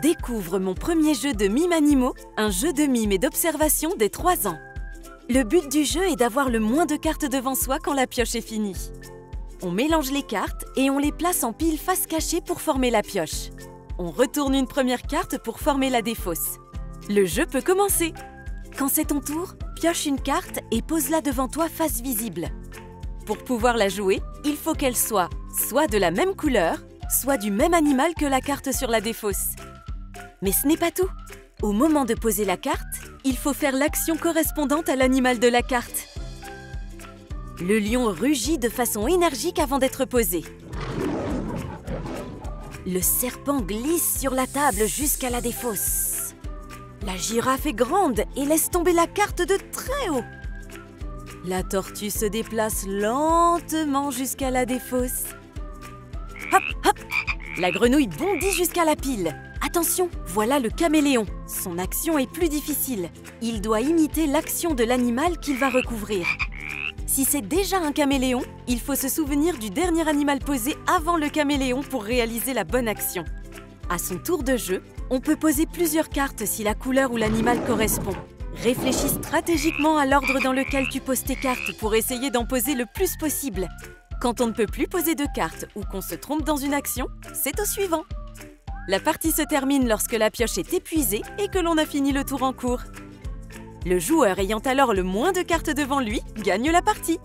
Découvre mon premier jeu de mime animaux, un jeu de mime et d'observation dès 3 ans. Le but du jeu est d'avoir le moins de cartes devant soi quand la pioche est finie. On mélange les cartes et on les place en pile face cachée pour former la pioche. On retourne une première carte pour former la défausse. Le jeu peut commencer. Quand c'est ton tour, pioche une carte et pose-la devant toi face visible. Pour pouvoir la jouer, il faut qu'elle soit de la même couleur, soit du même animal que la carte sur la défausse. Mais ce n'est pas tout. Au moment de poser la carte, il faut faire l'action correspondante à l'animal de la carte. Le lion rugit de façon énergique avant d'être posé. Le serpent glisse sur la table jusqu'à la défausse. La girafe est grande et laisse tomber la carte de très haut. La tortue se déplace lentement jusqu'à la défausse. Hop, hop! La grenouille bondit jusqu'à la pile. Attention, voilà le caméléon. Son action est plus difficile. Il doit imiter l'action de l'animal qu'il va recouvrir. Si c'est déjà un caméléon, il faut se souvenir du dernier animal posé avant le caméléon pour réaliser la bonne action. À son tour de jeu, on peut poser plusieurs cartes si la couleur ou l'animal correspond. Réfléchis stratégiquement à l'ordre dans lequel tu poses tes cartes pour essayer d'en poser le plus possible. Quand on ne peut plus poser de cartes ou qu'on se trompe dans une action, c'est au suivant. La partie se termine lorsque la pioche est épuisée et que l'on a fini le tour en cours. Le joueur ayant alors le moins de cartes devant lui gagne la partie.